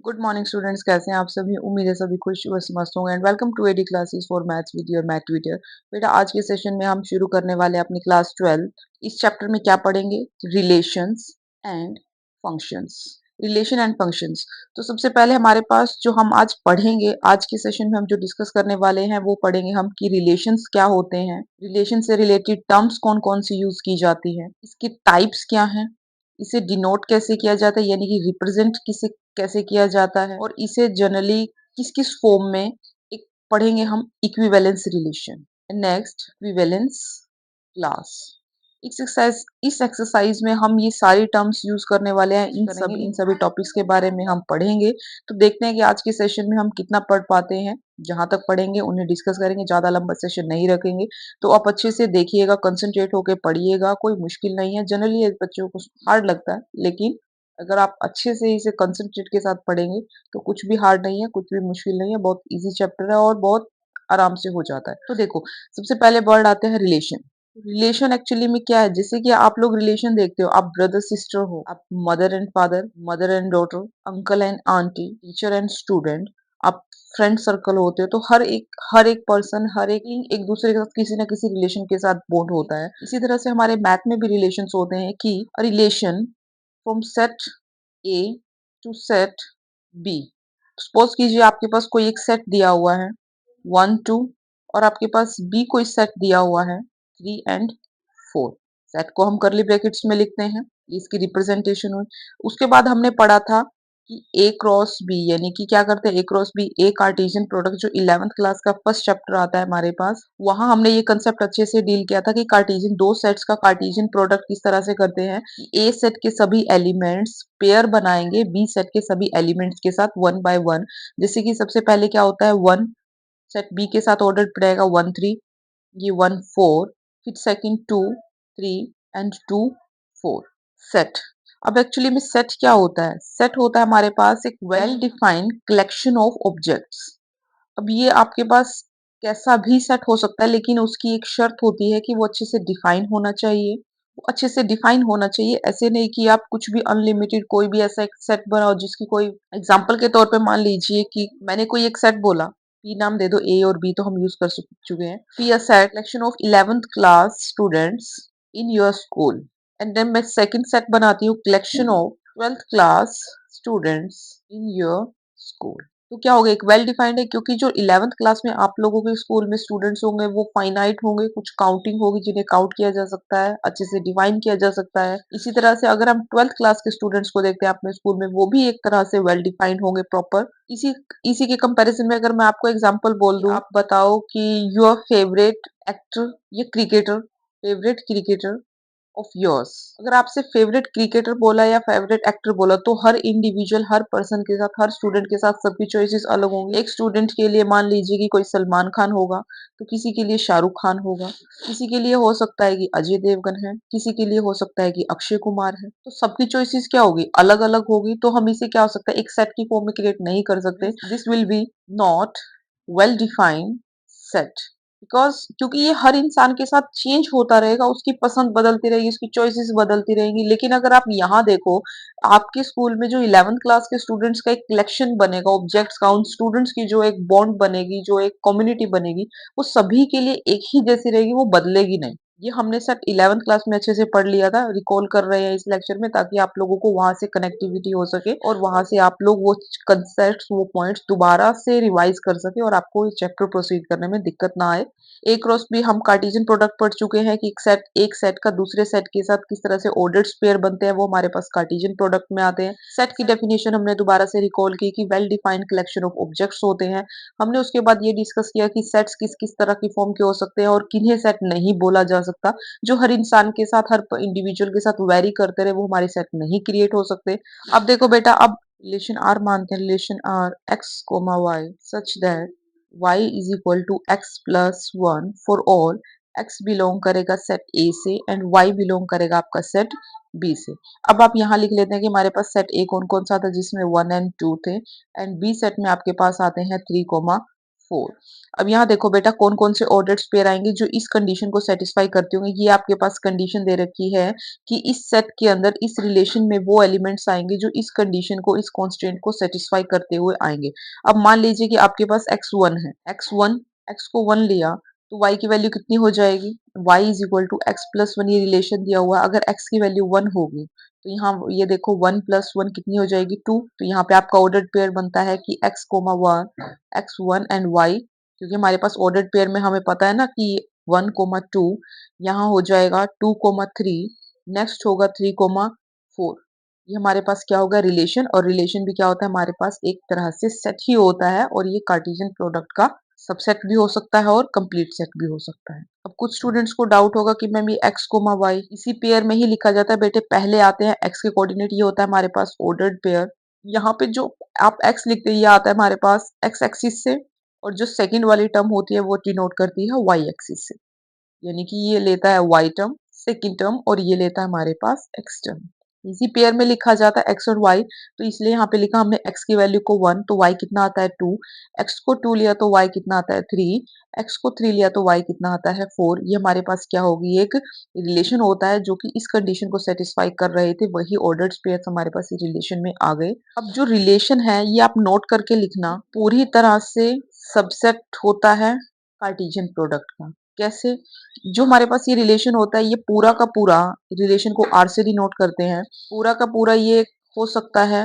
Good morning students, कैसे हैं आप सभी। उम्मीद है सभी खुश व मस्त होंगे and welcome to AD classes for maths with your math tutor. बेटा आज के सेशन में हम शुरू करने वाले हैं अपनी क्लास 12। इस चैप्टर में क्या पढ़ेंगे? Relations and functions. Relation and functions. तो सबसे पहले हमारे पास जो हम आज पढ़ेंगे, आज के सेशन में हम जो डिस्कस करने वाले हैं वो पढ़ेंगे हम कि रिलेशंस क्या होते हैं, रिलेशन से रिलेटेड टर्म्स कौन कौन सी यूज की जाती है, इसकी टाइप्स क्या हैं, इसे डिनोट कैसे किया जाता है यानी कि रिप्रेजेंट किसे कैसे किया जाता है, और इसे जनरली किस किस फॉर्म में एक पढ़ेंगे हम equivalence relation. Next equivalence class. इस एक्सरसाइज में हम ये सारी टर्म्स यूज करने वाले हैं, इन सभी टॉपिक्स के बारे में हम पढ़ेंगे। तो देखते हैं कि आज के सेशन में हम कितना पढ़ पाते हैं। जहां तक पढ़ेंगे उन्हें डिस्कस करेंगे, ज्यादा लंबा सेशन नहीं रखेंगे। तो आप अच्छे से देखिएगा, कंसंट्रेट होकर पढ़िएगा, कोई मुश्किल नहीं है। जनरली ये बच्चों को हार्ड लगता है, लेकिन अगर आप अच्छे से इसे कंसंट्रेट के साथ पढ़ेंगे तो कुछ भी हार्ड नहीं है, कुछ भी मुश्किल नहीं है, बहुत इजी चैप्टर है और बहुत आराम से हो जाता है। तो देखो, सबसे पहले वर्ड आते हैं रिलेशन। रिलेशन एक्चुअली में क्या है? जैसे कि आप लोग रिलेशन देखते हो, आप ब्रदर सिस्टर हो, आप mother and father, mother and daughter, uncle and aunty, teacher and student, आप फ्रेंड सर्कल होते हो। तो हर एक पर्सन, हर एक दूसरे के साथ किसी ना किसी रिलेशन के साथ बॉन्ड होता है। इसी तरह से हमारे मैथ में भी रिलेशंस होते हैं कि relation from set A to set B. Suppose कीजिए आपके पास कोई एक सेट दिया हुआ है 1 2, और आपके पास बी कोई सेट दिया हुआ है 3 and 4। सेट को हम करली ब्रैकेट्स में लिखते हैं, इसकी रिप्रेजेंटेशन हुई। उसके बाद हमने पढ़ा था कि ए क्रॉस बी, यानी कि क्या करते हैं ए क्रॉस बी, ए कार्टेशियन प्रोडक्ट, जो 11th क्लास का फर्स्ट चैप्टर आता है हमारे पास। वहां हमने ये कंसेप्ट अच्छे से डील किया था कि कार्टेशियन, दो सेट्स का कार्टेशियन प्रोडक्ट किस तरह से करते हैं। ए सेट के सभी एलिमेंट्स पेयर बनाएंगे बी सेट के सभी एलिमेंट्स के साथ 1 by 1। जैसे कि सबसे पहले क्या होता है, 1 सेट बी के साथ ऑर्डर रहेगा 1 3, ये 1 4, फिर सेकंड 2 3 एंड 2 4 सेट। अब एक्चुअली में सेट क्या होता है? सेट होता है हमारे पास एक well defined collection of objects. अब ये आपके पास कैसा भी सेट हो सकता है, लेकिन उसकी एक शर्त होती है कि वो अच्छे से डिफाइन होना चाहिए। वो अच्छे से डिफाइन होना चाहिए, ऐसे नहीं कि आप कुछ भी अनलिमिटेड कोई भी ऐसा एक सेट बनाओ जिसकी कोई एग्जांपल के तौर पे मान लीजिए कि मैंने कोई एक सेट बोला, पी नाम दे दो, ए और बी तो हम यूज कर चुके हैं। P a set collection of 11th class students in your school. And then मैं सेकंड सेट बनाती हूँ collection of 12th class students in your school. तो क्या होगा, एक वेल डिफाइंड है, क्योंकि जो 11th क्लास में आप लोगों के स्कूल में स्टूडेंट्स होंगे वो फाइनाइट होंगे, कुछ काउंटिंग होगी जिन्हें काउंट किया जा सकता है, अच्छे से डिफाइन किया जा सकता है। इसी तरह से अगर हम 12th क्लास के स्टूडेंट्स को देखते हैं अपने स्कूल में, वो भी एक तरह से वेल डिफाइंड होंगे प्रॉपर। इसी इसी के कंपैरिजन में अगर मैं आपको एग्जांपल बोल दूं, आप बताओ कि योर फेवरेट एक्टर या cricketer, favourite cricketer of yours. अगर आपसे फेवरेट क्रिकेटर बोला या फेवरेट एक्टर बोला तो हर इंडिविजुअल, हर पर्सन के साथ, हर स्टूडेंट के साथ सबकी चॉइसेस अलग होंगी। एक स्टूडेंट के लिए मान लीजिए कि कोई सलमान खान होगा, तो किसी के लिए शाहरुख खान होगा, किसी के लिए हो सकता है कि अजय देवगन है, किसी के लिए हो सकता है कि अक्षय कुमार है। तो सबकी चॉइसेस क्या होगी, अलग अलग होगी। तो हम इसे क्या हो सकता है, एक सेट की फॉर्म में क्रिएट नहीं कर सकते। This will be not well defined set, because क्योंकि ये हर इंसान के साथ चेंज होता रहेगा, उसकी पसंद बदलती रहेगी, उसकी चॉइसेस बदलती रहेंगी। लेकिन अगर आप यहाँ देखो, आपके स्कूल में जो 11th क्लास के स्टूडेंट्स का एक कलेक्शन बनेगा ऑब्जेक्ट्स का, उन स्टूडेंट्स की जो एक बॉन्ड बनेगी, जो एक कम्युनिटी बनेगी, वो सभी के लिए एक ही जैसी रहेगी, वो बदलेगी नहीं। ये हमने सर 11th क्लास में अच्छे से पढ़ लिया था, रिकॉल कर रहे हैं इस लेक्चर में, ताकि आप लोगों को वहां से कनेक्टिविटी हो सके और वहां से आप लोग वो कंसेप्ट, वो पॉइंट्स दोबारा से रिवाइज कर सके और आपको चैप्टर प्रोसीड करने में दिक्कत ना आए। ए क्रॉस बी हम कार्टेशियन प्रोडक्ट पढ़ चुके हैं कि एक सेट का दूसरे सेट के साथ किस तरह से ऑर्डर्ड पेयर बनते हैं, वो हमारे पास कार्टेशियन प्रोडक्ट में आते हैं। सेट की डेफिनेशन हमने दोबारा से रिकॉल की कि well defined collection of objects होते हैं। हमने उसके बाद ये डिस्कस किया कि सेट्स किस किस तरह की फॉर्म के हो सकते हैं और किन्हें सेट नहीं बोला जा सकता, जो हर इंसान के साथ, हर इंडिविजुअल के साथ वेरी करते रहे, वो हमारे सेट नहीं क्रिएट हो सकते। अब देखो बेटा, अब रिलेशन आर मानते हैं, relation R x comma y such that y is equal to x plus 1 for all x belong करेगा सेट A से एंड y बिलोंग करेगा आपका सेट B से। अब आप यहाँ लिख लेते हैं कि हमारे पास सेट A कौन कौन सा था, जिसमें 1 and 2 थे, एंड B सेट में आपके पास आते हैं 3 4। 4। अब यहाँ देखो बेटा कौन कौन से ऑर्डर्ड पेयर आएंगे जो इस कंडीशन को सेटिस्फाई करते होंगे। ये आपके पास कंडीशन दे रखी है कि इस सेट के अंदर इस रिलेशन में वो एलिमेंट्स आएंगे जो इस कंडीशन को, इस कांस्टेंट को सेटिस्फाई करते हुए आएंगे। अब मान लीजिए कि आपके पास x1 है, x1 x को 1 लिया तो y की वैल्यू कितनी हो जाएगी, y is equal to x plus one, ये रिलेशन दिया हुआ है। अगर x की वैल्यू 1 होगी तो यहाँ ये देखो 1 प्लस 1 कितनी हो जाएगी 2। तो यहाँ पे आपका ऑर्डर्ड पेयर बनता है कि x coma 1, x1 and y, क्योंकि हमारे पास ऑर्डर्ड पेयर में हमें पता है ना कि 1 कोमा 2, यहाँ हो जाएगा 2 कोमा 3, नेक्स्ट होगा 3 कोमा 4। ये हमारे पास क्या होगा, रिलेशन। और रिलेशन भी क्या होता है हमारे पास, एक तरह से सेट ही होता है, और ये कार्टेशियन प्रोडक्ट का सबसेट भी हो सकता है और कंप्लीट सेट भी हो सकता है। अब कुछ स्टूडेंट्स को डाउट होगा कि मैम ये x कोमा y इसी पेयर में ही लिखा जाता है। बेटे पहले आते हैं x के कोऑर्डिनेट, ये होता है हमारे पास ऑर्डर्ड पेयर। यहाँ पे जो आप x लिखते हैं ये आता है हमारे पास x एक्सिस से, और जो सेकंड वाली टर्म होती है वो डिनोट करती है y एक्सिस से, यानी कि ये लेता है y टर्म सेकंड टर्म और ये लेता है हमारे पास x टर्म। इसी पेयर में लिखा जाता है x और y, तो इसलिए यहाँ पे लिखा हमने x की वैल्यू को 1 तो y कितना आता है 2, x को 2 लिया तो y कितना आता है 3, x को 3 लिया तो y कितना आता है 4। ये हमारे पास क्या होगी, एक रिलेशन होता है जो कि इस कंडीशन को सेटिस्फाई कर रहे थे, वही ऑर्डर्ड पेयर्स हमारे पास इस रिलेशन में आ गए। अब जो रिलेशन है ये आप नोट करके लिखना, पूरी तरह से सबसेट होता है कार्टेशियन प्रोडक्ट का। कैसे, जो हमारे पास ये रिलेशन होता है ये पूरा का पूरा, रिलेशन को आर से डिनोट करते हैं, पूरा का पूरा ये हो सकता है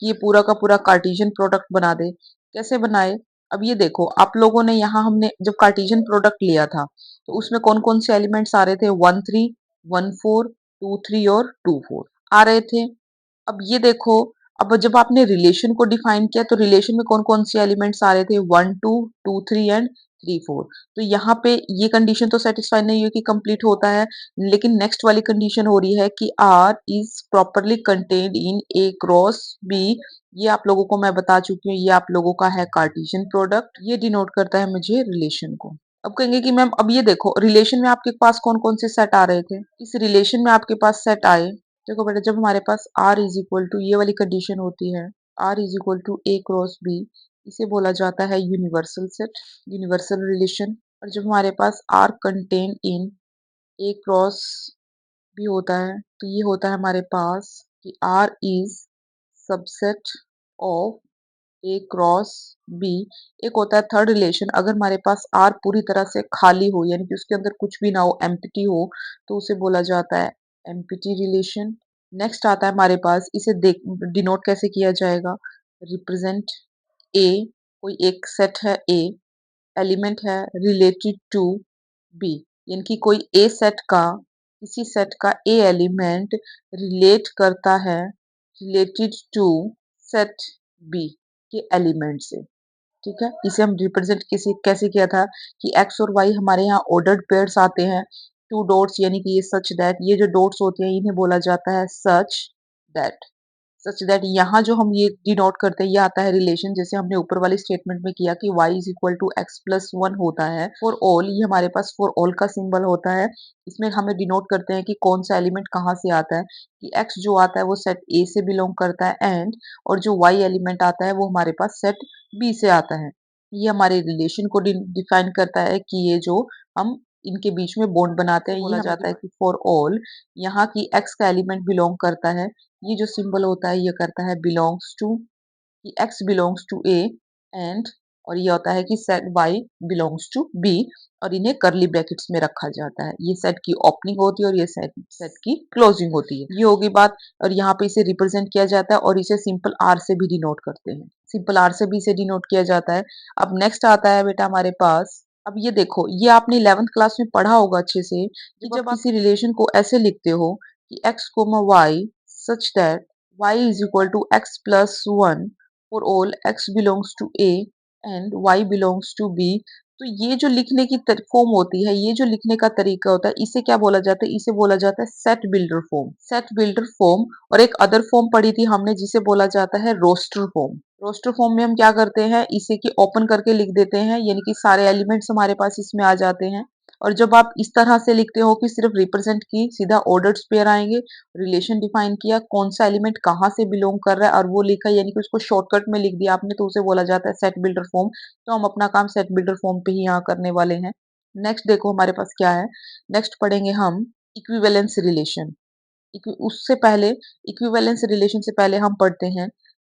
कि ये पूरा का पूरा कार्टेशियन प्रोडक्ट बना दे। कैसे बनाए, अब ये देखो आप लोगों ने यहाँ, हमने जब कार्टेशियन प्रोडक्ट लिया था तो उसमें कौन कौन से एलिमेंट्स आ रहे थे, 1 3 1 4 2 3 और 2 4 आ रहे थे। अब ये देखो, अब जब आपने रिलेशन को डिफाइन किया तो रिलेशन में कौन कौन से एलिमेंट्स आ रहे थे, 1 2 2 3 एंड 3 4। तो यहाँ पे ये कंडीशन तो सेटिस्फाई नहीं हुई कि कंप्लीट होता है, लेकिन नेक्स्ट वाली कंडीशन हो रही है कि R is properly contained in A cross B. ये आप लोगों को मैं बता चुकी हूँ, ये आप लोगों का है कार्टेशियन प्रोडक्ट, ये डिनोट करता है मुझे रिलेशन को। अब कहेंगे कि मैम अब ये देखो रिलेशन में आपके पास कौन कौन से सेट आ रहे थे, इस रिलेशन में आपके पास सेट आए। देखो बेटा जब हमारे पास r इज इक्वल टू ये वाली कंडीशन होती है, r is equal to a cross b, इसे बोला जाता है यूनिवर्सल सेट, यूनिवर्सल रिलेशन। और जब हमारे पास r contain in a cross b होता है तो ये होता है हमारे पास कि r is subset of A cross B. एक होता है थर्ड रिलेशन, अगर हमारे पास आर पूरी तरह से खाली हो, यानी कि उसके अंदर कुछ भी ना हो, एम्प्टी हो, तो उसे बोला जाता है एम्प्टी रिलेशन। नेक्स्ट आता है हमारे पास, इसे देख डिनोट कैसे किया जाएगा, रिप्रेजेंट ए, कोई एक सेट है ए, एलिमेंट है रिलेटेड टू बी, यानी कि कोई ए सेट का, किसी सेट का ए एलिमेंट रिलेट करता है रिलेटेड टू सेट बी के एलिमेंट से। ठीक है, इसे हम रिप्रेजेंट किसी कैसे किया था कि x और y हमारे यहाँ ऑर्डर्ड पेयर्स आते हैं, टू डॉट्स, यानी कि ये सच दैट, ये जो डॉट्स होते हैं इन्हें बोला जाता है सच दैट। सच दैट यहाँ जो हम ये डिनोट करते हैं ये आता है रिलेशन, जैसे हमने ऊपर वाली स्टेटमेंट में किया कि y is equal to x plus one होता है फॉर ऑल, ये हमारे पास फॉर ऑल का सिंबल होता है। इसमें हमें डिनोट करते हैं कि कौन सा एलिमेंट कहाँ से आता है, कि x जो आता है वो सेट a से बिलोंग करता है एंड, और जो y एलिमेंट आता है वो हमारे पास सेट b से आता है। ये हमारे रिलेशन को डिफाइन करता है कि ये जो हम इनके बीच में बॉन्ड बनाते हैं, बोला जाता है कि फॉर ऑल, यहाँ की x का एलिमेंट बिलोंग करता है, ये जो सिंबल होता है ये करता है बिलोंग्स टू, कि x belongs to a and, और ये होता है कि set y belongs to b, और इन्हें करली ब्रैकेट्स में रखा जाता है। ये सेट की ओपनिंग होती है और ये सेट की क्लोजिंग होती है, ये होगी बात। और यहाँ पे इसे रिप्रेजेंट किया जाता है और इसे सिंपल r से भी डिनोट करते हैं, सिंपल r से भी इसे डिनोट किया जाता है। अब नेक्स्ट आता है बेटा हमारे पास, अब ये देखो ये आपने 11th क्लास में पढ़ा होगा अच्छे से, कि जब आप किसी रिलेशन को ऐसे लिखते हो कि x, y such that y is equal to x plus 1 for all x belongs to A and y belongs to B, तो ये जो लिखने की फॉर्म होती है, ये जो लिखने का तरीका होता है, इसे क्या बोला जाता है, इसे बोला जाता है set builder form, set builder form. और एक अदर फॉर्म पढ़ी थी हमने जिसे बोला जाता है रोस्टर फॉर्म। रोस्टर फॉर्म में हम क्या करते हैं, इसे की ओपन करके लिख देते हैं, यानी कि सारे एलिमेंट्स हमारे पास इसमें आ जाते हैं। और जब आप इस तरह से लिखते हो कि सिर्फ रिप्रेजेंट की सीधा ऑर्डर्ड पेयर आएंगे, रिलेशन डिफाइन किया, कौन सा एलिमेंट कहाँ से बिलोंग कर रहा है और वो लिखा, यानी कि उसको शॉर्टकट में लिख दिया आपने, तो उसे बोला जाता है सेट बिल्डर फॉर्म। तो हम अपना काम सेट बिल्डर फॉर्म पे ही यहाँ करने वाले हैं। नेक्स्ट देखो हमारे पास क्या है। नेक्स्ट पढ़ेंगे हम इक्विवेलेंस रिलेशन। उससे पहले, इक्विवेलेंस रिलेशन से पहले हम पढ़ते हैं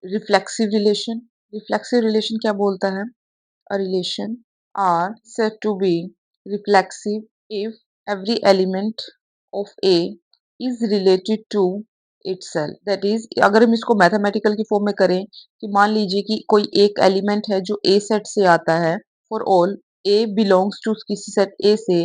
रिफ्लेक्सिव रिलेशन। रिफ्लेक्सिव रिलेशन क्या बोलता है? A relation are said to be reflexive if every element of A is related to itself. That is, अगर हम इसको मैथमेटिकल की फॉर्म में करें कि मान लीजिए कि कोई एक एलिमेंट है जो A सेट से आता है, for all A belongs to किसी सेट A से,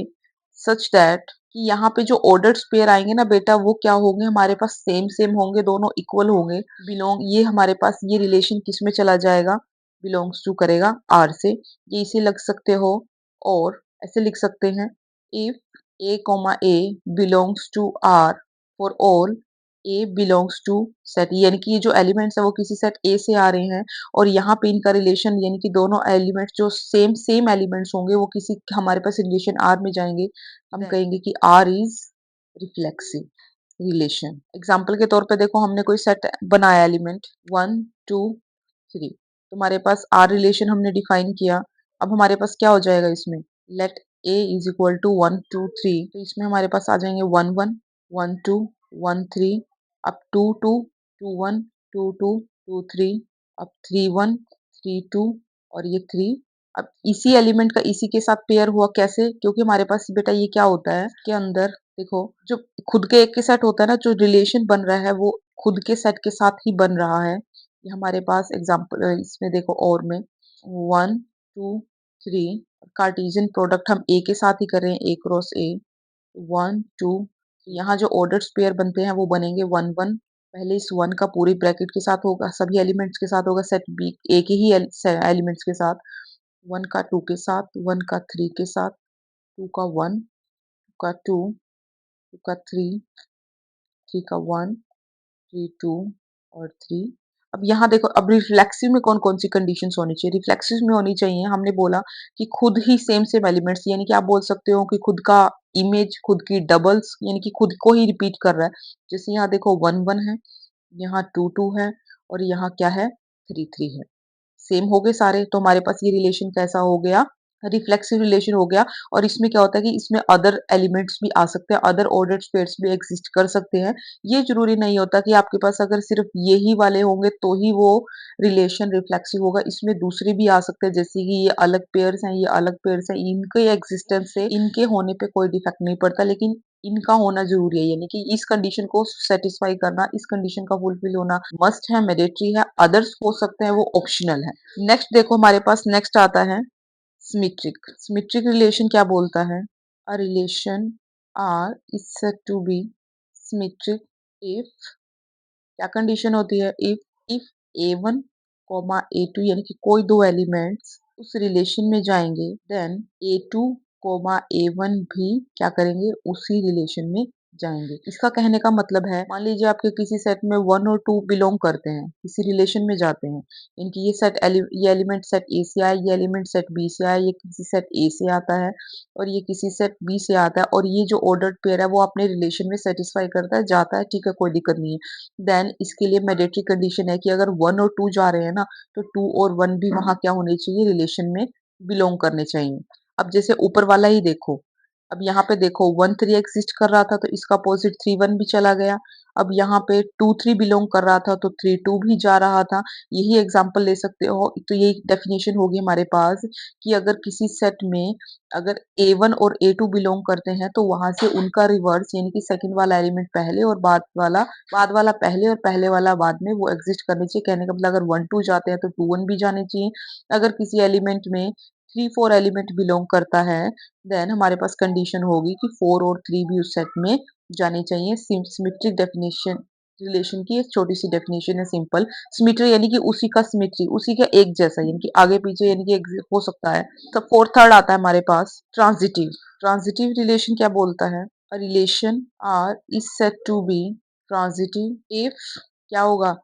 सच दैट कि यहाँ पे जो ऑर्डर्ड पेयर आएंगे ना बेटा, वो क्या होंगे हमारे पास, सेम सेम होंगे, दोनों इक्वल होंगे। बिलोंग, ये हमारे पास ये रिलेशन किस में चला जाएगा, बिलोंग्स टू करेगा आर से। ये इसे लग सकते हो, और ऐसे लिख सकते हैं if a comma a belongs to R for all a belongs to set, यानी कि ये जो एलिमेंट्स है वो किसी सेट ए से आ रहे हैं, और यहाँ पे इनका रिलेशन, यानी कि दोनों एलिमेंट्स जो सेम सेम एलिमेंट्स होंगे वो किसी हमारे पास रिलेशन आर में जाएंगे। हम कहेंगे कि R is reflexive relation. Example के तौर पे देखो, हमने कोई सेट बनाया एलिमेंट 1 2 3, तुम्हारे पास आर रिलेशन हमने डिफाइन किया। अब हमारे पास क्या हो जाएगा इसमें, let A is equal to 1 2 3, तो इसमें हमारे पास आ जाएंगे 1 1 1 2 1 3, अब 2 2 2 1 2 2 2 3, अब 3 1 3 2, और ये 3। अब इसी एलिमेंट का इसी के साथ पेयर हुआ, कैसे? क्योंकि हमारे पास बेटा ये क्या होता है के अंदर, देखो जो खुद के एक के सेट होता है ना, जो रिलेशन बन रहा है वो खुद के सेट के साथ ही बन रहा है। ये हमारे पास एग्जाम्पल इसमें देखो, और में 1 2 3, कार्टेशियन प्रोडक्ट हम ए के साथ ही कर रहे हैं, ए क्रॉस ए, 1 2, यहाँ जो ऑर्डर्ड पेयर बनते हैं वो बनेंगे 1 1। पहले इस 1 का पूरी ब्रैकेट के साथ होगा, सभी एलिमेंट्स के साथ होगा, सेट बी ए के ही एलिमेंट्स के साथ, 1 का 2 के साथ, 1 का 3 के साथ, 2 का 1, 2 का 2, 2 का 3, 3 का 1, 3 2 और 3। अब यहाँ देखो, अब रिफ्लेक्सिव में कौन कौन सी कंडीशंस होनी चाहिए? रिफ्लेक्सिव में होनी चाहिए, हमने बोला कि खुद ही सेम सेम एलिमेंट्स, यानी कि आप बोल सकते हो कि खुद का इमेज खुद की डबल्स, यानी कि खुद को ही रिपीट कर रहा है। जैसे यहाँ देखो 1 1 है, यहाँ 2 2 है, और यहाँ क्या है, 3 3 है। सेम हो गए सारे, तो हमारे पास ये रिलेशन कैसा हो गया, रिफ्लेक्सिव रिलेशन हो गया। और इसमें क्या होता है कि इसमें अदर एलिमेंट्स भी आ सकते हैं, अदर ऑर्डर्ड पेयर्स भी एग्जिस्ट कर सकते हैं। ये जरूरी नहीं होता कि आपके पास अगर सिर्फ यही वाले होंगे तो ही वो रिलेशन रिफ्लेक्सिव होगा, इसमें दूसरे भी आ सकते हैं, जैसे कि ये अलग पेयर्स हैं, ये अलग पेयर्स हैं, इनके एग्जिस्टेंस से इनके होने पे कोई डिफेक्ट नहीं पड़ता, लेकिन इनका होना जरूरी है, यानी कि इस कंडीशन को सेटिस्फाई करना, इस कंडीशन का फुलफिल होना मस्ट है, मैंडेटरी है। अदर्स हो सकते हैं वो ऑप्शनल है। नेक्स्ट देखो हमारे पास नेक्स्ट आता है सिमेट्रिक। सिमेट्रिक रिलेशन क्या बोलता है? A relation R is said to be symmetric if, क्या कंडीशन होती है, इफ A1 कॉमा A2, यानी कि कोई दो एलिमेंट्स उस रिलेशन में जाएंगे, देन A2 कॉमा A1 भी क्या करेंगे, उसी रिलेशन में जाएंगे। इसका कहने का मतलब है, मान लीजिए आपके किसी सेट में 1 और 2 बिलोंग करते हैं, किसी रिलेशन में जाते हैं, इनकी ये एलिमेंट सेट ए से आया, ये एलिमेंट सेट बी से आया, ये किसी सेट ए से आता है, और ये किसी सेट बी से आता है, और ये जो ऑर्डर्ड पेयर है वो अपने रिलेशन में सेटिस्फाई करता है, जाता है, ठीक है, कोई दिक्कत नहीं है। देन इसके लिए मैंडेटरी कंडीशन है कि अगर 1 और 2 जा रहे हैं ना, तो 2 और 1 भी वहां क्या होने चाहिए, रिलेशन में बिलोंग करने चाहिए। अब जैसे ऊपर वाला ही देखो, अब यहाँ पे देखो 1 3 एग्जिस्ट कर रहा था, तो इसका अपोजिट 3 1 भी चला गया। अब यहाँ पे 2 3 बिलोंग कर रहा था, तो 3 2 भी जा रहा था। यही एग्जाम्पल ले सकते हो, तो यही डेफिनेशन होगी हमारे पास कि अगर किसी सेट में अगर A1 और A2 बिलोंग करते हैं, तो वहां से उनका रिवर्स, यानी कि सेकंड वाला एलिमेंट पहले और बाद वाला पहले और पहले वाला बाद में, वो एग्जिस्ट करने चाहिए। कहने का मतलब अगर 1 2 जाते हैं तो 2 1 भी जाने चाहिए। अगर किसी एलिमेंट में 3 4 एलिमेंट बिलोंग करता है, देन हमारे पास कंडीशन होगी कि 4 और 3 भी उस सेट में जाने चाहिए। सिमेट्रिक डेफिनेशन रिलेशन की एक छोटी सी डेफिनेशन है, सिंपल। सिमेट्री यानी कि उसी का सिमेट्री, उसी का एक जैसा, यानी कि आगे पीछे, यानी कि हो सकता है। तो फोर्थ थर्ड आता है हमारे पास ट्रांजिटिव। ट्रांजिटिव रिलेशन क्या बोलता है? A relation R is said to be transitive if, क्या होगा,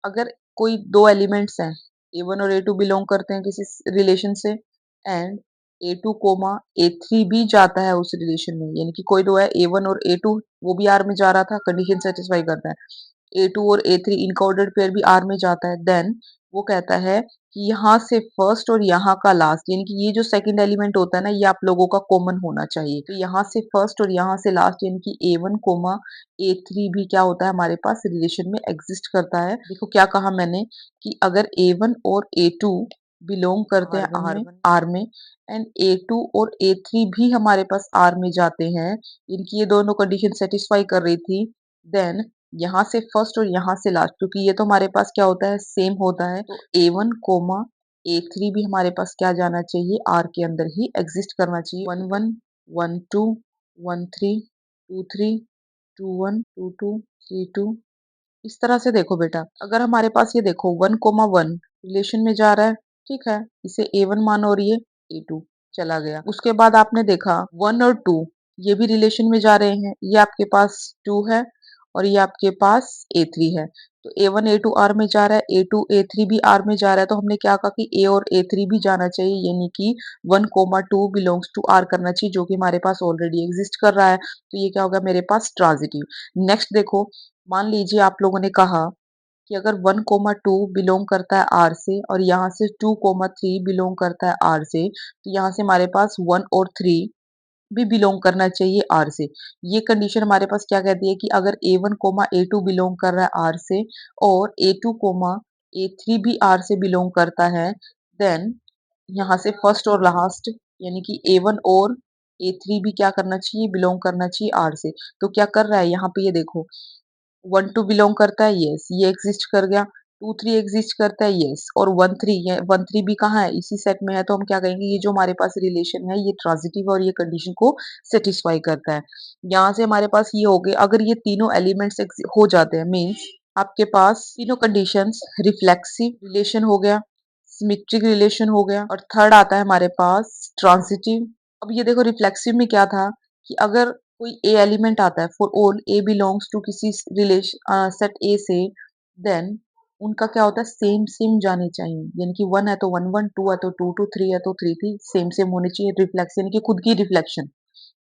अगर कोई दो एलिमेंट्स हैं, A1 और A2 बिलोंग करते हैं किसी रिलेशन से, एंड A2 कोमा A3 भी जाता है उस रिलेशन में, यानी कि कोई 2 है A1 और A2, वो भी R में जा रहा था, कंडीशन सेटिस्फाई करता है। A2 और A3 इनकोडेड पेयर भी R में जाता है, देन वो कहता है कि यहाँ से फर्स्ट और यहाँ का लास्ट, यानी कि ये जो सेकंड एलिमेंट होता है ना, ये आप लोगों का कॉमन होना चाहिए। तो यहाँ से फर्स्ट और यहाँ से लास्ट, यानी कि A1 कोमा A3 भी क्या होता है हमारे पास रिलेशन में एग्जिस्ट करता है। देखो क्या कहा मैंने कि अगर A1 और A2 बिलोंग करते हैं R में एंड A2 और A3 भी हमारे पास R में जाते हैं, इनकी ये दोनों कंडीशन सेटिस्फाई कर रही थी, देन यहाँ से फर्स्ट और यहाँ से लास्ट, क्योंकि ये तो हमारे पास क्या होता है, सेम होता है, तो A1 कोमा A3 भी हमारे पास क्या जाना चाहिए, R के अंदर ही एग्जिस्ट करना चाहिए। 1 1 1 2 1 3 2 3 2 1 2 2 3 2, इस तरह से देखो बेटा, अगर हमारे पास ये देखो 1 1 रिलेशन में जा रहा है, ठीक है, इसे A1 मानो और ये A2 चला गया। उसके बाद आपने देखा 1 और 2 ये भी रिलेशन में जा रहे हैं, ये आपके पास 2 है और ये आपके पास A3 है, तो A1 A2 R में जा रहा है, A2 A3 भी R में जा रहा है, तो हमने क्या कहा कि A और A3 भी जाना चाहिए, यानी कि 1 2 बिलोंग्स टू R करना चाहिए, जो कि हमारे पास ऑलरेडी एग्जिस्ट कर रहा है, तो ये क्या होगा मेरे पास ट्रांजिटिव। नेक्स्ट देखो, मान लीजिए आप लोगों ने कहा कि अगर 1 2 बिलोंग करता है R से और यहाँ से 2 3 बिलोंग करता है R से, तो यहाँ से हमारे पास 1 और 3 भी बिलोंग करना चाहिए R से। ये कंडीशन हमारे पास क्या कहती है कि अगर A1 A2 बिलोंग कर रहा है R से और A2 A3 भी R से बिलोंग करता है, देन यहाँ से फर्स्ट और लास्ट, यानी कि A1 और A3 भी क्या करना चाहिए, बिलोंग करना चाहिए R से। तो क्या कर रहा है यहाँ पे, ये देखो 1 2 बिलोंग करता है, यस, ये एग्जिस्ट कर गया। 2 3 एग्जिस्ट करता है, यस, और 1 3, ये 1 3 भी कहाँ है, इसी सेट में है, तो हम क्या कहेंगे, ये जो हमारे पास रिलेशन है ये ट्रांजिटिव और ये कंडीशन को सेटिस्फाई करता है। यहाँ से हमारे पास ये हो गए, अगर ये तीनों एलिमेंट्स हो जाते हैं, मीन्स आपके पास तीनों कंडीशंस, रिफ्लेक्सिव रिलेशन हो गया, सिमेट्रिक रिलेशन हो गया, और थर्ड आता है हमारे पास ट्रांजिटिव। अब ये देखो रिफ्लेक्सिव में क्या था कि अगर कोई ए एलिमेंट आता है, for all a belongs to किसी रिलेशन सेट ए से, देन उनका क्या होता है, सेम सेम जाने चाहिए, यानी कि 1 है तो 1 1, 2 है तो 2 2, 3 है तो 3 3, सेम सेम होने चाहिए। रिफ्लेक्स यानी कि खुद की रिफ्लेक्शन,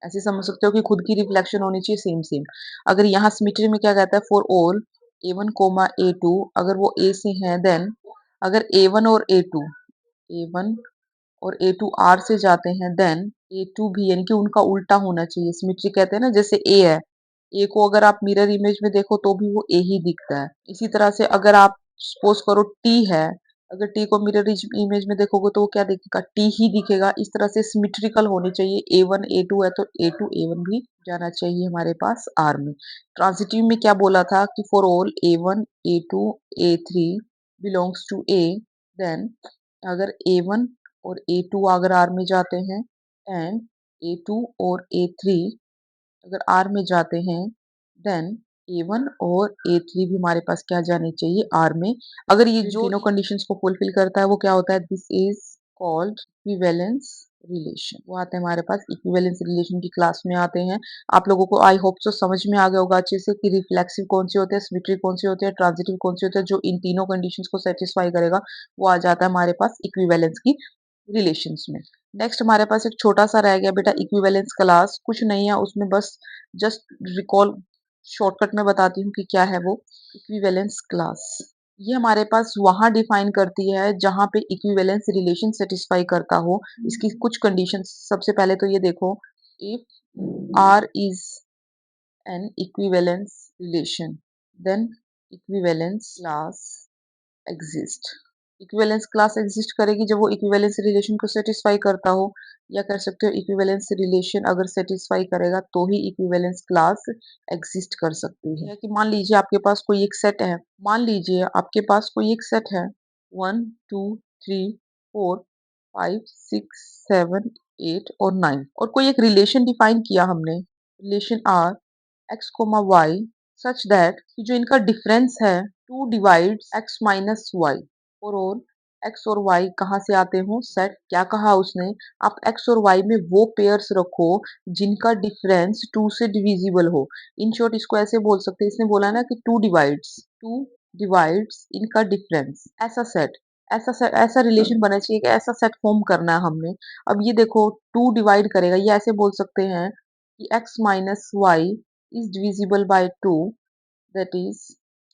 ऐसे समझ सकते हो कि खुद की रिफ्लेक्शन होनी चाहिए सेम सेम। अगर यहाँ सिमेट्री में क्या कहता है, फॉर ऑल A1 A2, अगर वो ए से हैं, देन अगर A1 और A2 और A2 R से जाते हैं, देन A2 भी, यानी कि उनका उल्टा होना चाहिए। सिमेट्री कहते हैं ना, जैसे A है, A को अगर आप मिरर इमेज में देखो तो भी वो A ही दिखता है। इसी तरह से अगर आप सपोज करो T है, अगर T को मिरर इमेज में देखोगे तो वो क्या दिखेगा, T ही दिखेगा। इस तरह से सिमेट्रिकल होनी चाहिए। A1 A2 है तो A2 A1 भी जाना चाहिए हमारे पास R में। ट्रांजिटिव में क्या बोला था कि for all A1 A2 A3 belongs to A, then अगर A1 और A2 अगर R में जाते हैं एंड A2 और A3 अगर R में जाते हैं, देन A1 और A3 भी हमारे पास क्या जाने चाहिए, R में। अगर ये जो तीनों कंडीशंस को फुलफिल करता है वो क्या होता है, this is called equivalence relation. वो आते हैं हमारे पास इक्विवेलेंस रिलेशन की क्लास में आते हैं। आप लोगों को आई होप सो समझ में आ गया होगा अच्छे से कि रिफ्लेक्सिव कौन से होते हैं, सिमेट्रिक कौन से होते हैं, ट्रांजिटिव कौन से होते हैं। जो इन तीनों कंडीशंस को सेटिस्फाई करेगा वो आ जाता है हमारे पास इक्विवेलेंस की रिलेशंस में। नेक्स्ट हमारे पास एक छोटा सा रह गया बेटा इक्विवेलेंस क्लास, कुछ नहीं है उसमें, बस जस्ट रिकॉल शॉर्टकट में बताती हूँ कि क्या है वो इक्विवेलेंस क्लास। ये हमारे पास वहां डिफाइन करती है जहां पे इक्विवेलेंस रिलेशन सेटिस्फाई करता हो। इसकी कुछ कंडीशंस, सबसे पहले तो ये देखो, if R is an equivalence relation, then equivalence class exist. Equivalence class exist करेगी जब वो इक्विवेलेंस रिलेशन को सेटिस्फाई करता हो, या कर सकते हो इक्विवेलेंस रिलेशन अगर सेटिस्फाई करेगा तो ही इक्विवेलेंस क्लास एग्जिस्ट कर सकती है। कि मान लीजिए आपके पास कोई एक सेट है, मान लीजिए आपके पास कोई एक सेट है 1 2 3 4 5 6 7 8 और 9, और कोई एक रिलेशन डिफाइन किया हमने, relation R x comma y, such that कि जो इनका डिफरेंस है 2 डिवाइड्स x माइनस वाई, और x और y कहाँ से आते हो, सेट। क्या कहा उसने, आप x और y में वो पेयर्स रखो जिनका डिफरेंस 2 से डिविजिबल हो। इन शॉर्ट इसको ऐसे बोल सकते हैं, इसने बोला ना कि 2 डिवाइड्स इनका डिफरेंस, ऐसा सेट। ऐसा रिलेशन बना चाहिए कि ऐसा सेट फॉर्म करना है हमने। अब ये देखो 2 डिवाइड करेगा, ये ऐसे बोल सकते हैं कि x minus y is divisible by 2, that is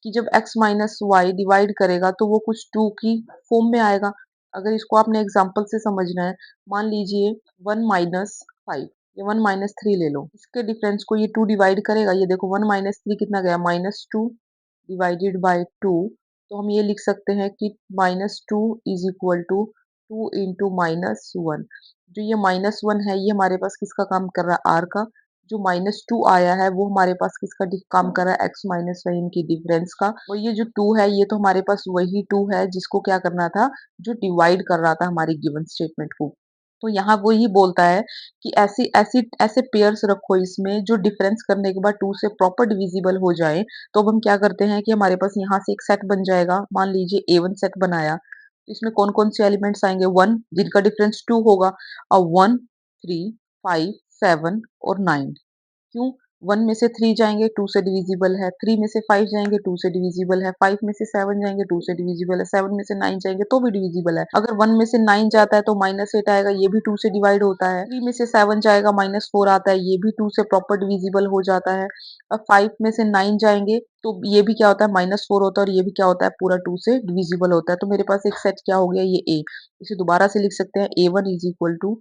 कि जब x माइनस वाई डिवाइड करेगा तो वो कुछ 2 की फॉर्म में आएगा। अगर इसको आपने एग्जांपल से समझना है, मान लीजिए 1 माइनस 5 या 1 माइनस 3 ले लो, इसके डिफरेंस को ये 2 डिवाइड करेगा। ये देखो 1 माइनस 3 कितना गया, माइनस 2 डिवाइडेड बाय 2। तो हम ये लिख सकते हैं कि minus 2 is equal to 2 into minus 1। जो ये माइनस 1 है ये हमारे पास किसका काम कर रहा है, आर का। जो माइनस 2 आया है वो हमारे पास किसका काम कर रहा है, एक्स माइनस वाई, इनकी डिफरेंस का। और ये जो 2 है ये तो हमारे पास वही 2 है जिसको क्या करना था, जो डिवाइड कर रहा था हमारी गिवन स्टेटमेंट को। तो यहाँ वो ही बोलता है कि ऐसी ऐसी ऐसे पेयर्स रखो इसमें जो डिफरेंस करने के बाद 2 से प्रॉपर डिविजिबल हो जाए। तो अब हम क्या करते हैं कि हमारे पास यहाँ से एक सेट बन जाएगा। मान लीजिए A1 सेट बनाया, तो इसमें कौन कौन से एलिमेंट्स आएंगे, 1 जिनका डिफरेंस 2 होगा, और 1 3 5 7 और 9। क्यों, 1 में से 3 जाएंगे 2 से डिविजिबल है, 3 में से 5 जाएंगे 2 से डिविजिबल है, 5 में से 7 जाएंगे 2 से डिविजिबल है, 7 में से 9 जाएंगे तो भी डिविजिबल है। अगर 1 में से 9 जाता है तो -8 आएगा, ये भी 2 से डिवाइड होता है। 3 में से 7 जाएगा, -4 आता है, ये भी 2 से प्रॉपर डिविजिबल हो जाता है। अब 5 में से 9 जाएंगे तो ये भी क्या होता है, -4 होता है, और ये भी क्या होता है, पूरा 2 से डिविजिबल होता है। तो मेरे पास एक सेट क्या हो गया, ये A। इसे दोबारा से लिख सकते हैं, A1 is equal to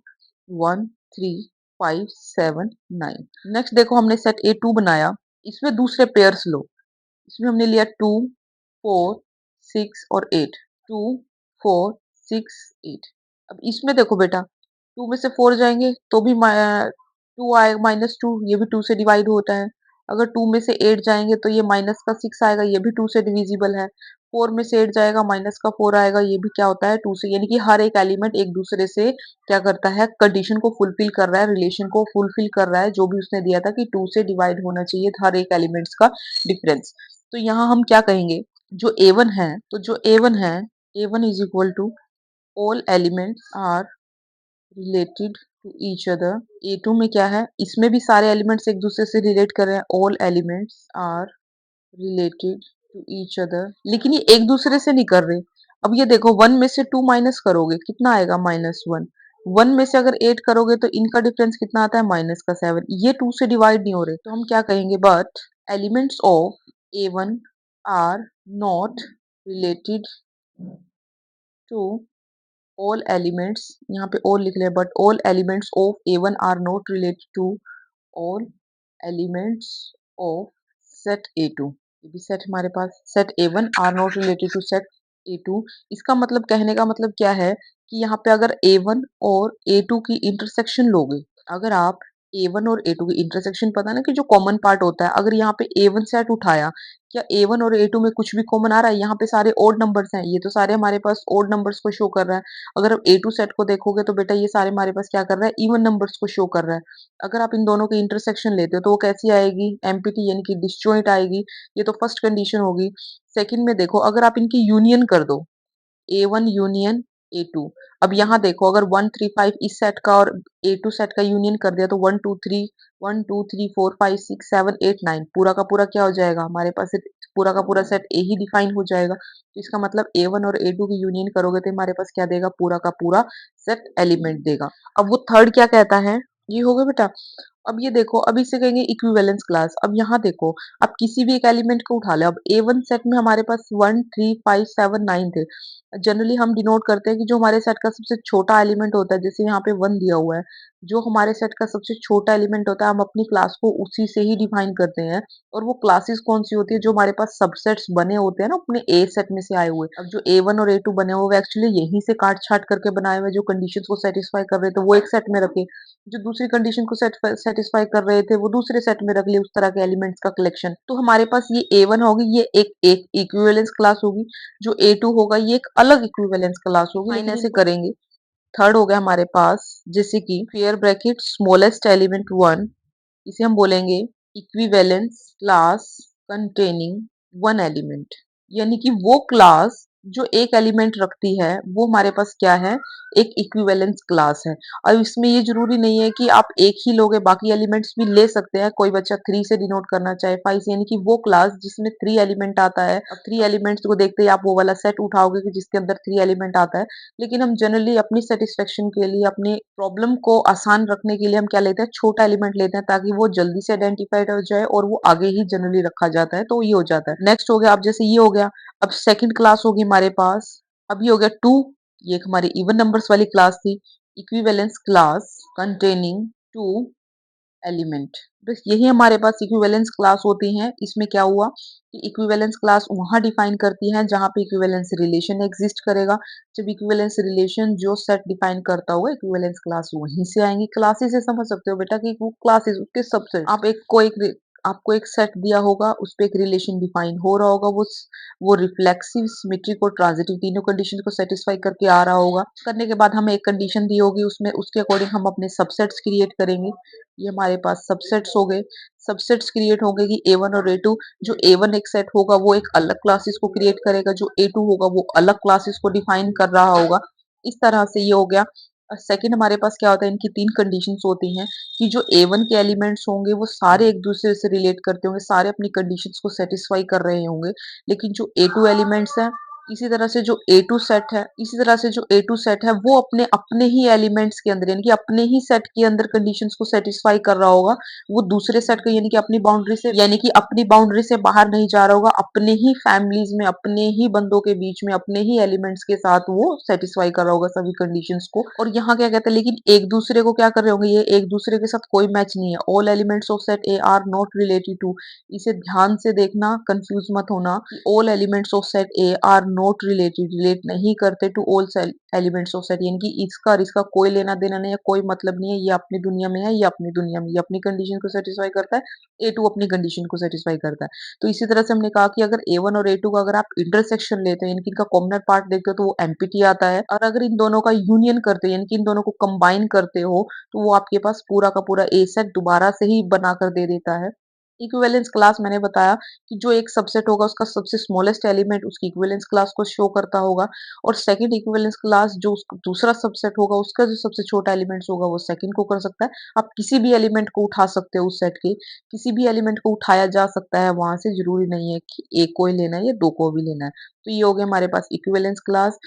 1 3 5 7 9। Next देखो हमने सेट A2 बनाया, इसमें दूसरे पेयर्स लो। इसमें हमने लिया 2 4 6 और 8, 2 4 6 8। अब इसमें देखो बेटा, 2 में से 4 जाएंगे तो भी 2 आएगा, -2, ये भी 2 से डिवाइड होता है। अगर 2 में से 8 जाएंगे तो ये माइनस का 6 आएगा, ये भी 2 से डिविजिबल है। 4 में से 8 जाएगा, माइनस का 4 आएगा, ये भी क्या होता है, 2 से। यानी कि हर एक एलिमेंट एक दूसरे से क्या करता है, कंडीशन को फुलफिल कर रहा है, रिलेशन को फुलफिल कर रहा है, जो भी उसने दिया था कि 2 से डिवाइड होना चाहिए हर एक एलिमेंट्स का डिफरेंस। तो यहाँ हम क्या कहेंगे, जो A1 है, तो जो A1 है, A1 is equal to all elements are related to each other. A2 में क्या है, इसमें भी सारे एलिमेंट्स एक दूसरे से रिलेट कर रहे हैं, all elements are related to each other, लेकिन ये एक दूसरे से नहीं कर रहे। अब ये देखो 1 में से 2 माइनस करोगे कितना आएगा, -1। 1 में से अगर 8 करोगे तो इनका डिफरेंस कितना आता है, माइनस का 7। ये 2 से डिवाइड नहीं हो रहे, तो हम क्या कहेंगे, but elements of A1 are not related to all elements, यहाँ पे ऑल लिख ले, but all elements of A1 are not related to all elements of set A2। ये भी सेट हमारे पास, set A1 are not related to set A2। इसका मतलब, कहने का मतलब क्या है कि यहाँ पे अगर A1 और A2 की इंटरसेक्शन लोगे, अगर आप A1 और A2 की इंटरसेक्शन, पता ना कि जो कॉमन पार्ट होता है, अगर यहाँ पे A1 सेट उठाया, क्या A1 और A2 में कुछ भी कॉमन आ रहा है, यहाँ पे सारे ओड नंबर्स हैं, ये तो सारे हमारे पास ओड नंबर्स को शो कर रहा है। अगर आप A2 सेट को देखोगे तो बेटा ये सारे हमारे पास क्या कर रहा है, इवन नंबर्स को शो कर रहा है। अगर आप इन दोनों की इंटरसेक्शन लेते हो तो वो कैसी आएगी, एम्प्टी यानी कि डिस्जॉइंट आएगी। ये तो फर्स्ट कंडीशन होगी। सेकंड में देखो, अगर आप इनकी यूनियन कर दो, A1 यूनियन A2। अब यहाँ देखो, अगर 1 3 5 इस सेट का और A2 सेट का यूनियन कर दिया तो 1 2 3 4 5 6 7 8 9 पूरा का पूरा क्या हो जाएगा, हमारे पास पूरा का पूरा सेट A ही डिफाइन हो जाएगा। तो इसका मतलब A1 और A2 की यूनियन करोगे तो हमारे पास क्या देगा, पूरा का पूरा सेट एलिमेंट देगा। अब वो थर्ड क्या कहता है, ये हो गया बेटा। अब ये देखो, अब इसे कहेंगे इक्विवेलेंस क्लास। अब यहाँ देखो, आप किसी भी एक एलिमेंट को उठा ले। अब A1 सेट में हमारे पास 1 3 5 7 9 थे। जनरली हम डिनोट करते हैं कि जो हमारे सेट का सबसे छोटा एलिमेंट होता है, जैसे यहाँ पे 1 दिया हुआ है, जो हमारे सेट का सबसे छोटा एलिमेंट होता है, हम अपनी क्लास को उसी से ही डिफाइन करते हैं। और वो क्लासेस कौन सी होती है, जो हमारे पास सबसेट्स बने होते हैं ना अपने A सेट में से आए हुए। अब जो A1 और A2 बने हुए, वो एक्चुअली यहीं से काट छाट करके बनाए हुए, जो कंडीशंस को सेटिस्फाई कर रहे थे वो एक सेट में रखे, जो दूसरी कंडीशन को सेटिस्फाई कर रहे थे वो दूसरे सेट में रख लिए, उस तरह के एलिमेंट्स का कलेक्शन। तो हमारे पास ये A1 होगी, ये एक इक्विवेलेंस क्लास होगी। जो A2 होगा ये एक अलग इक्विवेलेंस क्लास होगी, लेकिन ऐसे करेंगे। थर्ड हो गया हमारे पास, जैसे कि स्क्वायर ब्रैकेट स्मॉलेस्ट एलिमेंट 1, इसे हम बोलेंगे equivalence class containing one element. यानी कि वो क्लास जो एक एलिमेंट रखती है वो हमारे पास क्या है, एक इक्विवेलेंस क्लास है। और इसमें ये ज़रूरी नहीं है कि आप एक ही लोगे, बाकी एलिमेंट्स भी ले सकते हैं। कोई बच्चा 3 से डिनोट करना चाहे, 5 से, यानी कि वो क्लास जिसमें 3 एलिमेंट आता है। अब 3 एलिमेंट्स को देखते ही आप वो वाला सेट उठाओगे कि जिसके अंदर 3 एलिमेंट आता है। लेकिन हम जनरली अपनी सैटिस्फैक्शन के लिए, अपने प्रॉब्लम को आसान रखने के लिए हम क्या लेते हैं, छोटा एलिमेंट लेते हैं ताकि वो जल्दी से आइडेंटिफाइड हो जाए और वो आगे ही जनरली रखा जाता है, तो ये हो जाता है। नेक्स्ट हो गया, अब जैसे ये हो गया, अब सेकंड क्लास होगी हमारे पास, अब ये हो गया 2, ये एक हमारी इवन नंबर्स वाली क्लास थी। Equivalence class containing 2 element. बस यही हमारे पास इक्विवेलेंस क्लास होती हैं। इसमें क्या हुआ कि इक्विवेलेंस क्लास वहां डिफाइन करती है जहां पे इक्विवेलेंस रिलेशन एग्जिस्ट करेगा। जब इक्विवेलेंस रिलेशन जो सेट डिफाइन करता हुआ, इक्विवेलेंस क्लास वहीं से आएंगी। क्लासेस से समझ सकते हो बेटा कि वो क्लासेस उसके सबसेट। आप एक को एक आपको एक सेट दिया होगा, उस पे एक रिलेशन डिफाइन हो रहा होगा, वो रिफ्लेक्सिव, सिमेट्रिक और ट्रांजिटिव तीनों कंडीशन को सेटिस्फाई करके आ रहा होगा। करने के बाद हमें एक कंडीशन दी होगी, उसमें उसके अकॉर्डिंग हम अपने सबसेट्स क्रिएट करेंगे। ये हमारे पास सबसेट्स हो गए। सबसेट्स क्रिएट होंगे कि A1 और A2। जो A1 एक सेट होगा वो एक अलग क्लासेस को क्रिएट करेगा, जो A2 होगा वो अलग क्लासेस को डिफाइन कर रहा होगा। इस तरह से ये हो गया। सेकंड हमारे पास क्या होता है, इनकी 3 कंडीशंस होती हैं कि जो A1 के एलिमेंट्स होंगे वो सारे एक दूसरे से रिलेट करते होंगे, सारे अपनी कंडीशंस को सेटिस्फाई कर रहे होंगे। लेकिन जो A2 एलिमेंट्स हैं, इसी तरह से जो A2 सेट है, इसी तरह से जो A2 सेट है वो अपने अपने ही एलिमेंट्स के अंदर, यानी कि अपने ही सेट के अंदर कंडीशंस को सेटिस्फाई कर रहा होगा। वो दूसरे सेट को, यानी कि अपनी बाउंड्री से, यानी कि अपनी बाउंड्री से बाहर नहीं जा रहा होगा। अपने ही फैमिलीज में, अपने ही बंदों के बीच में, अपने ही एलिमेंट्स के साथ वो सेटिस्फाई कर रहा होगा सभी कंडीशंस को। और यहाँ क्या कहते हैं, लेकिन एक दूसरे को क्या कर रहे होंगे, ये एक दूसरे के साथ कोई मैच नहीं है। All elements of set A are not related to, इसे ध्यान से देखना, कंफ्यूज मत होना। All elements of set A are not related, relate नहीं करते to all elements of set, यानी कि इसका और इसका कोई लेना देना नहीं है, कोई मतलब नहीं है। ये अपनी दुनिया में है, ये अपनी दुनिया में, ये अपनी कंडीशन को सेटिस्फाई करता है, A2 अपनी कंडीशन को सेटिस्फाई करता है। तो इसी तरह से हमने कहा कि अगर A1 और A2 का अगर आप इंटरसेक्शन लेते हैं, यानी कि इनका कॉमनर पार्ट देखते हो, तो वो एम्पिटी आता है। और अगर इन दोनों का यूनियन करते हो, यानी कि इन दोनों को कंबाइन करते हो, तो वो आपके पास पूरा का पूरा ए सेट दोबारा से ही बनाकर दे देता है। इक्विवेलेंस क्लास मैंने बताया कि जो एक सबसेट होगा उसका सबसे स्मॉलेस्ट एलिमेंट उसकी इक्विवेलेंस क्लास को शो करता होगा। और सेकंड इक्विवेलेंस क्लास जो दूसरा सबसेट होगा उसका जो सबसे छोटा एलिमेंट्स होगा वो सेकंड को कर सकता है। आप किसी भी एलिमेंट को उठा सकते हो, उस सेट के किसी भी एलिमेंट को उठाया जा सकता है वहां से, जरूरी नहीं है कि एक को ही लेना है या दो को भी लेना है। तो ये हो गया हमारे पास इक्विवेलेंस क्लास।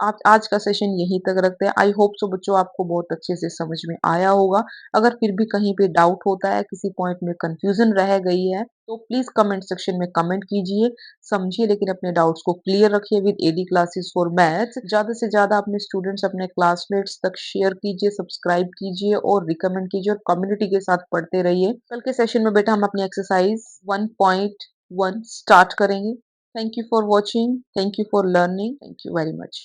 आप आज का सेशन यहीं तक रखते हैं। आई होप सो बच्चों आपको बहुत अच्छे से समझ में आया होगा। अगर फिर भी कहीं पे डाउट होता है, किसी पॉइंट में कंफ्यूजन रह गई है, तो प्लीज कमेंट सेक्शन में कमेंट कीजिए, समझिए, लेकिन अपने डाउट्स को क्लियर रखिए with AD classes for maths. ज्यादा से ज्यादा अपने स्टूडेंट्स, अपने क्लासमेट्स तक शेयर कीजिए, सब्सक्राइब कीजिए और रिकमेंड कीजिए और कम्युनिटी के साथ पढ़ते रहिए। कल के सेशन में बेटा हम अपनी एक्सरसाइज 1.1 स्टार्ट करेंगे। Thank you for watching, thank you for learning, thank you very much.